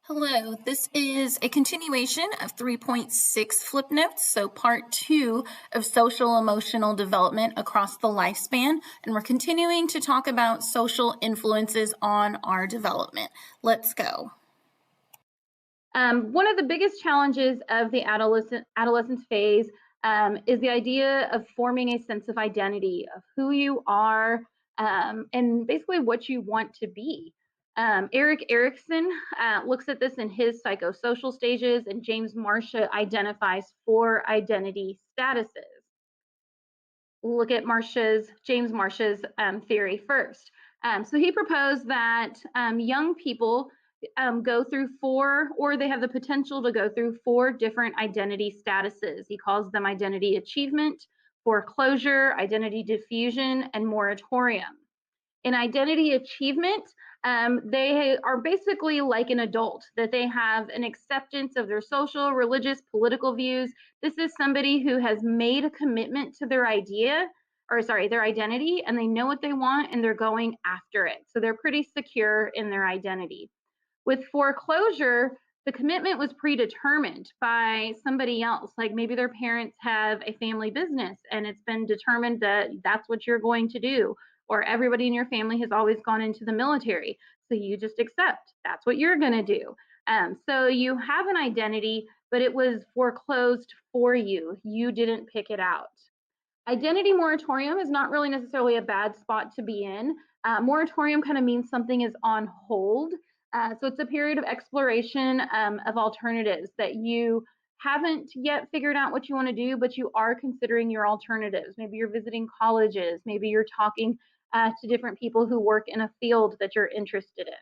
Hello, this is a continuation of 3.6 flip notes, so part 2 of social emotional development across the lifespan, and we're continuing to talk about social influences on our development. Let's go. One of the biggest challenges of the adolescence phase is the idea of forming a sense of identity of who you are and basically what you want to be. Eric Erickson looks at this in his psychosocial stages, and James Marcia identifies four identity statuses. Look at James Marcia's theory first. So he proposed that young people go through four, or they have the potential to go through four different identity statuses. He calls them identity achievement, foreclosure, identity diffusion, and moratorium. In identity achievement, they are basically like an adult, that they have an acceptance of their social, religious, political views. This is somebody who has made a commitment to their their identity, and they know what they want and they're going after it. So they're pretty secure in their identity. With foreclosure, the commitment was predetermined by somebody else. Like maybe their parents have a family business and it's been determined that that's what you're going to do, or everybody in your family has always gone into the military. So you just accept that's what you're going to do. So you have an identity, but it was foreclosed for you. You didn't pick it out. Identity moratorium is not really necessarily a bad spot to be in. Moratorium kind of means something is on hold. So it's a period of exploration of alternatives that you haven't yet figured out what you want to do, but you are considering your alternatives. Maybe you're visiting colleges, maybe you're talking to different people who work in a field that you're interested in.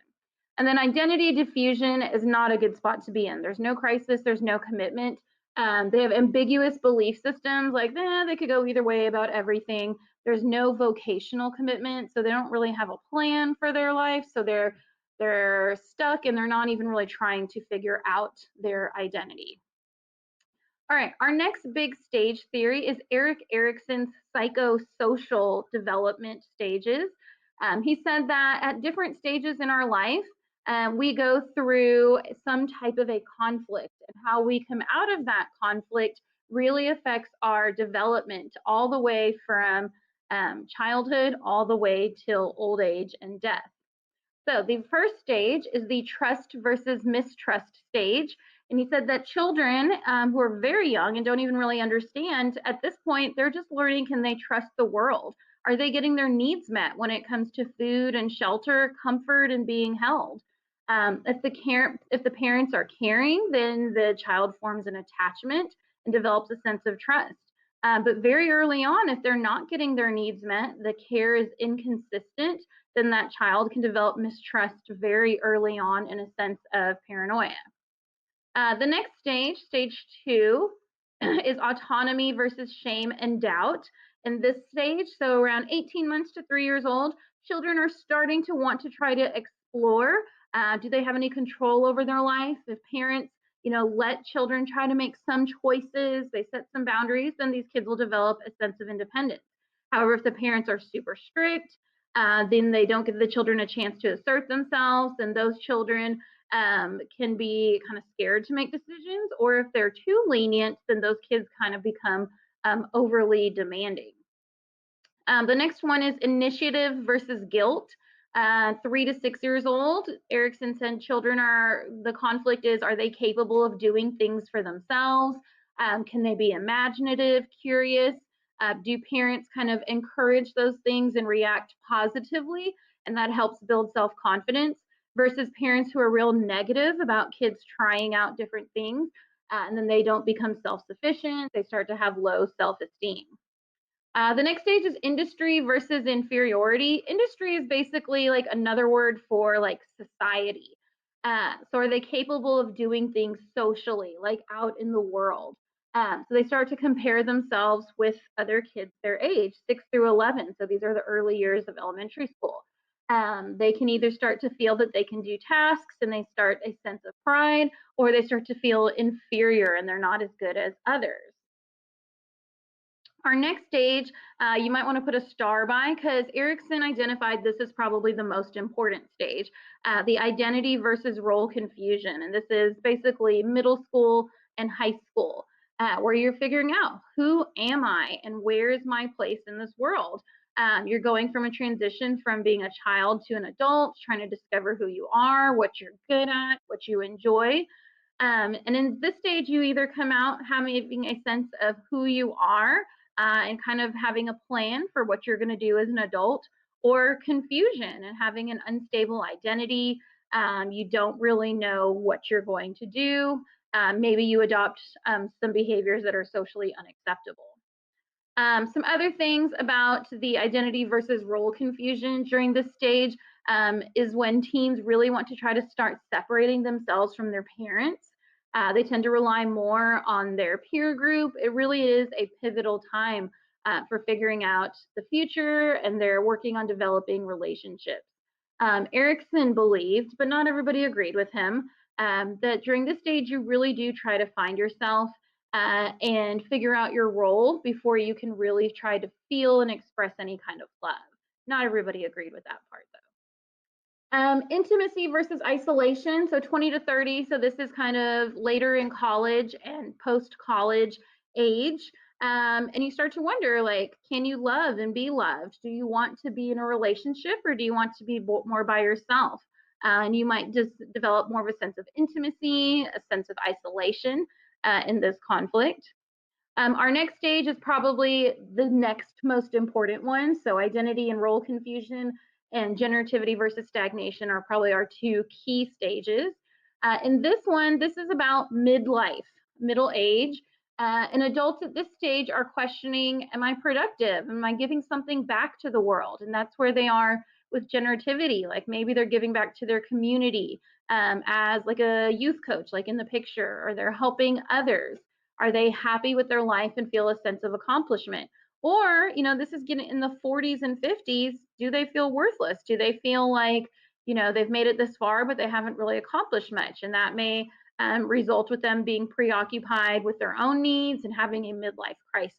And then identity diffusion is not a good spot to be in. There's no crisis, there's no commitment. They have ambiguous belief systems, like they could go either way about everything. There's no vocational commitment, so they don't really have a plan for their life. So they're stuck and they're not even really trying to figure out their identity. All right, our next big stage theory is Erik Erikson's psychosocial development stages. He said that at different stages in our life, we go through some type of a conflict, and how we come out of that conflict really affects our development all the way from childhood all the way till old age and death. So the first stage is the trust versus mistrust stage. And he said that children who are very young and don't even really understand at this point, they're just learning, can they trust the world? Are they getting their needs met when it comes to food and shelter, comfort and being held? If the parents are caring, then the child forms an attachment and develops a sense of trust. But very early on, if they're not getting their needs met, the care is inconsistent, then that child can develop mistrust very early on in a sense of paranoia. The next stage, stage 2, is autonomy versus shame and doubt. In this stage, so around 18 months to 3 years old, children are starting to want to try to explore. Do they have any control over their life? If parents, let children try to make some choices, they set some boundaries, then these kids will develop a sense of independence. However, if the parents are super strict, then they don't give the children a chance to assert themselves, and those children can be kind of scared to make decisions, or if they're too lenient, then those kids kind of become overly demanding. The next one is initiative versus guilt. 3 to 6 years old, Erikson said the conflict is, are they capable of doing things for themselves? Can they be imaginative, curious? Do parents kind of encourage those things and react positively? And that helps build self-confidence, versus parents who are real negative about kids trying out different things. And then they don't become self-sufficient. They start to have low self-esteem. The next stage is industry versus inferiority. Industry is basically like another word for like society. So are they capable of doing things socially, like out in the world? So they start to compare themselves with other kids their age, 6 through 11. So these are the early years of elementary school. They can either start to feel that they can do tasks and they start a sense of pride, or they start to feel inferior and they're not as good as others. Our next stage, you might want to put a star by because Erickson identified this as probably the most important stage, the identity versus role confusion. And this is basically middle school and high school, where you're figuring out who am I and where is my place in this world. You're going from a transition from being a child to an adult, trying to discover who you are, what you're good at, what you enjoy. And in this stage, you either come out having a sense of who you are and kind of having a plan for what you're going to do as an adult, or confusion and having an unstable identity. You don't really know what you're going to do. Maybe you adopt some behaviors that are socially unacceptable. Some other things about the identity versus role confusion during this stage is when teens really want to try to start separating themselves from their parents. They tend to rely more on their peer group. It really is a pivotal time for figuring out the future, and they're working on developing relationships. Erickson believed, but not everybody agreed with him, that during this stage, you really do try to find yourself and figure out your role before you can really try to feel and express any kind of love. Not everybody agreed with that part, though. Intimacy versus isolation. So 20 to 30. So this is kind of later in college and post-college age. And you start to wonder, like, can you love and be loved? Do you want to be in a relationship, or do you want to be more by yourself? And you might just develop more of a sense of intimacy, a sense of isolation in this conflict. Our next stage is probably the next most important one. So identity and role confusion and generativity versus stagnation are probably our two key stages. In this one, this is about midlife, middle age. And adults at this stage are questioning, am I productive? Am I giving something back to the world? And that's where they are with generativity. Like maybe they're giving back to their community as like a youth coach, like in the picture, or they're helping others. Are they happy with their life and feel a sense of accomplishment? Or, this is getting in the 40s and 50s. Do they feel worthless? Do they feel like, they've made it this far, but they haven't really accomplished much? And that may result with them being preoccupied with their own needs and having a midlife crisis.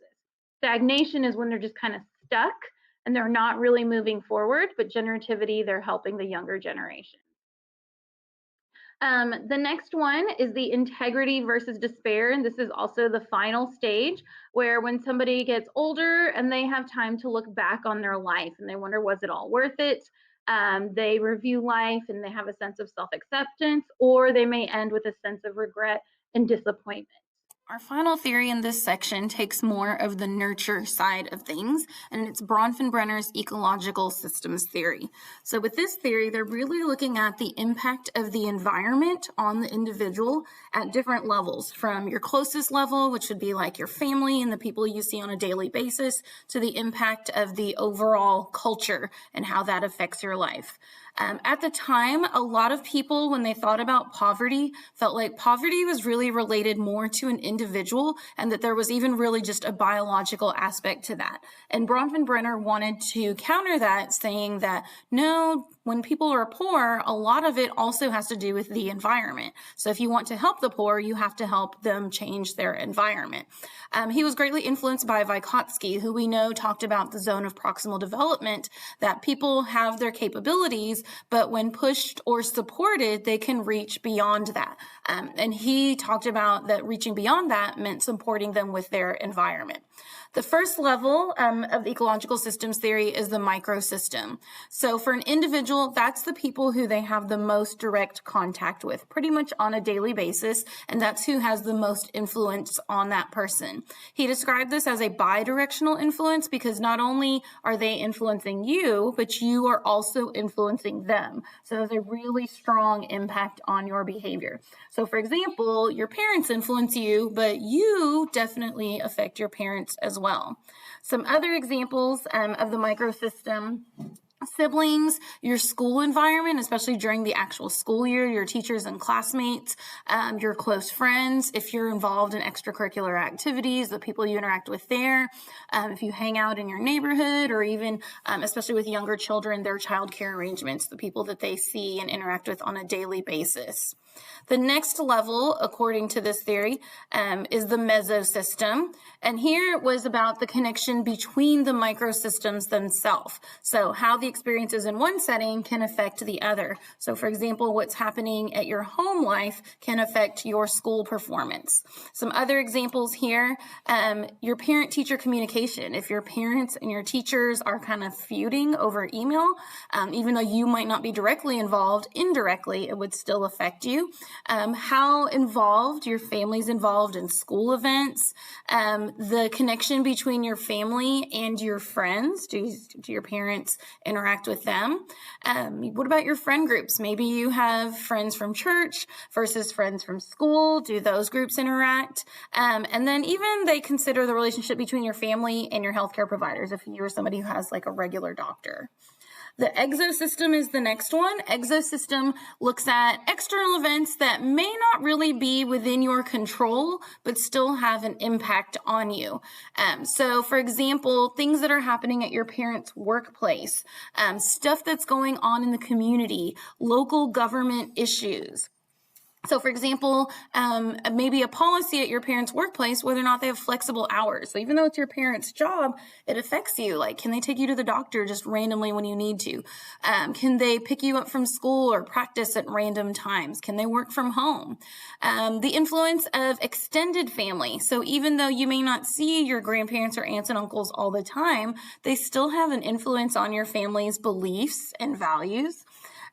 Stagnation is when they're just kind of stuck and they're not really moving forward, but generativity, they're helping the younger generation. The next one is the integrity versus despair. And this is also the final stage, where when somebody gets older and they have time to look back on their life and they wonder, was it all worth it? They review life and they have a sense of self-acceptance, or they may end with a sense of regret and disappointment. Our final theory in this section takes more of the nurture side of things, and it's Bronfenbrenner's ecological systems theory. So with this theory, they're really looking at the impact of the environment on the individual at different levels, from your closest level, which would be like your family and the people you see on a daily basis, to the impact of the overall culture and how that affects your life. At the time, a lot of people, when they thought about poverty, felt like poverty was really related more to an individual, and that there was even really just a biological aspect to that. And Bronfenbrenner wanted to counter that, saying that no, when people are poor, a lot of it also has to do with the environment. So if you want to help the poor, you have to help them change their environment. He was greatly influenced by Vygotsky, who we know talked about the zone of proximal development, that people have their capabilities, but when pushed or supported, they can reach beyond that. And he talked about that reaching beyond that meant supporting them with their environment. The first level of the ecological systems theory is the microsystem. So for an individual, that's the people who they have the most direct contact with, pretty much on a daily basis, and that's who has the most influence on that person. He described this as a bidirectional influence, because not only are they influencing you, but you are also influencing them. So there's a really strong impact on your behavior. So for example, your parents influence you, but you definitely affect your parents as well. Some other examples of the microsystem: siblings, your school environment, especially during the actual school year, your teachers and classmates, your close friends, if you're involved in extracurricular activities, the people you interact with there, if you hang out in your neighborhood, or even, especially with younger children, their childcare arrangements, the people that they see and interact with on a daily basis. The next level, according to this theory, is the mesosystem. And here it was about the connection between the microsystems themselves. So how the experiences in one setting can affect the other. So for example, what's happening at your home life can affect your school performance. Some other examples here, your parent-teacher communication. If your parents and your teachers are kind of feuding over email, even though you might not be directly involved, indirectly, it would still affect you. How involved your family's involved in school events, the connection between your family and your friends. Do your parents interact with them? What about your friend groups? Maybe you have friends from church versus friends from school. Do those groups interact? And then even they consider the relationship between your family and your healthcare providers if you're somebody who has like a regular doctor. The exosystem is the next one. Exosystem looks at external events that may not really be within your control, but still have an impact on you. So for example, things that are happening at your parents' workplace, stuff that's going on in the community, local government issues. So for example, maybe a policy at your parents' workplace, whether or not they have flexible hours. So even though it's your parents' job, it affects you. Like, can they take you to the doctor just randomly when you need to? Can they pick you up from school or practice at random times? Can they work from home? The influence of extended family. So even though you may not see your grandparents or aunts and uncles all the time, they still have an influence on your family's beliefs and values.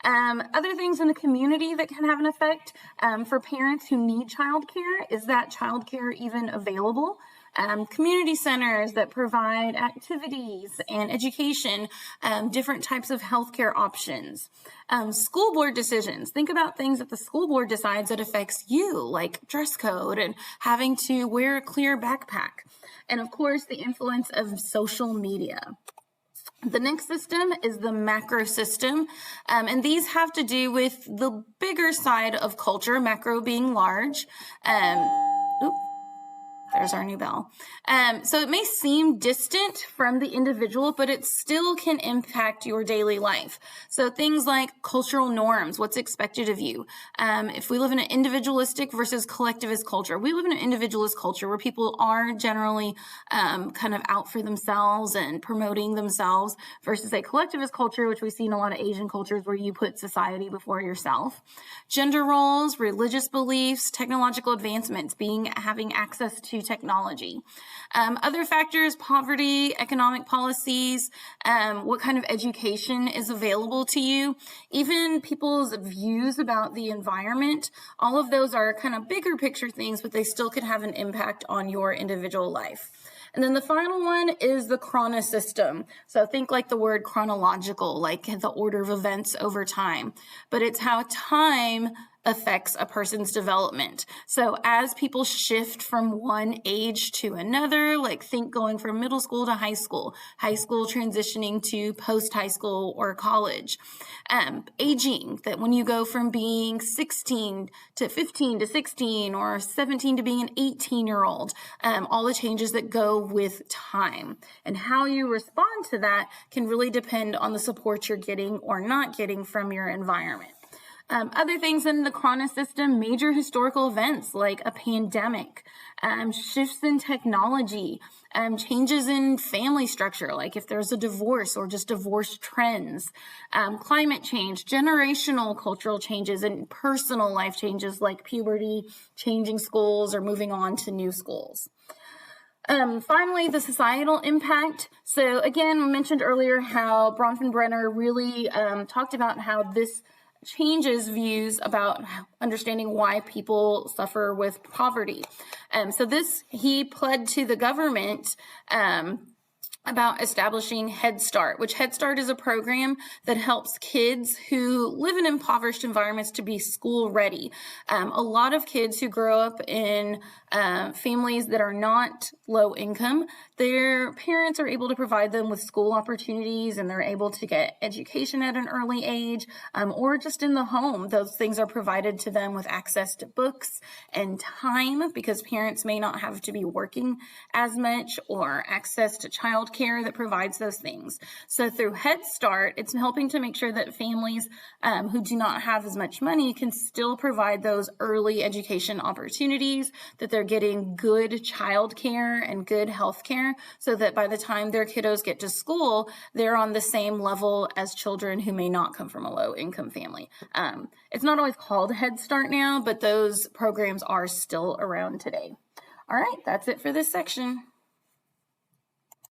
Other things in the community that can have an effect for parents who need childcare, is that childcare even available? Community centers that provide activities and education, different types of healthcare options. School board decisions. Think about things that the school board decides that affects you, like dress code and having to wear a clear backpack. And of course, the influence of social media. The next system is the macro system, and these have to do with the bigger side of culture, macro being large. There's our new bell. So it may seem distant from the individual, but it still can impact your daily life. So things like cultural norms, what's expected of you. If we live in an individualistic versus collectivist culture, we live in an individualist culture where people are generally kind of out for themselves and promoting themselves versus a collectivist culture, which we see in a lot of Asian cultures where you put society before yourself. Gender roles, religious beliefs, technological advancements, having access to technology. Other factors, poverty, economic policies, what kind of education is available to you, even people's views about the environment. All of those are kind of bigger picture things, but they still could have an impact on your individual life. And then the final one is the chronosystem. So think like the word chronological, like the order of events over time, but it's how time affects a person's development. So as people shift from one age to another, like think going from middle school to high school transitioning to post-high school or college, aging, that when you go from being 16 to 15 to 16 or 17 to being an 18-year-old, all the changes that go with time. And how you respond to that can really depend on the support you're getting or not getting from your environment. Other things in the chronosystem, major historical events like a pandemic, shifts in technology, changes in family structure, like if there's a divorce or just divorce trends, climate change, generational cultural changes, and personal life changes like puberty, changing schools, or moving on to new schools. Finally, the societal impact. So again, I mentioned earlier how Bronfenbrenner really talked about how this changes views about understanding why people suffer with poverty. So he pled to the government about establishing Head Start, which Head Start is a program that helps kids who live in impoverished environments to be school ready. A lot of kids who grow up in families that are not low income, their parents are able to provide them with school opportunities and they're able to get education at an early age, or just in the home. Those things are provided to them with access to books and time because parents may not have to be working as much, or access to childcare childcare that provides those things. So through Head Start, it's helping to make sure that families who do not have as much money can still provide those early education opportunities, that they're getting good childcare and good health care, so that by the time their kiddos get to school, they're on the same level as children who may not come from a low income family. It's not always called Head Start now, but those programs are still around today. All right, that's it for this section.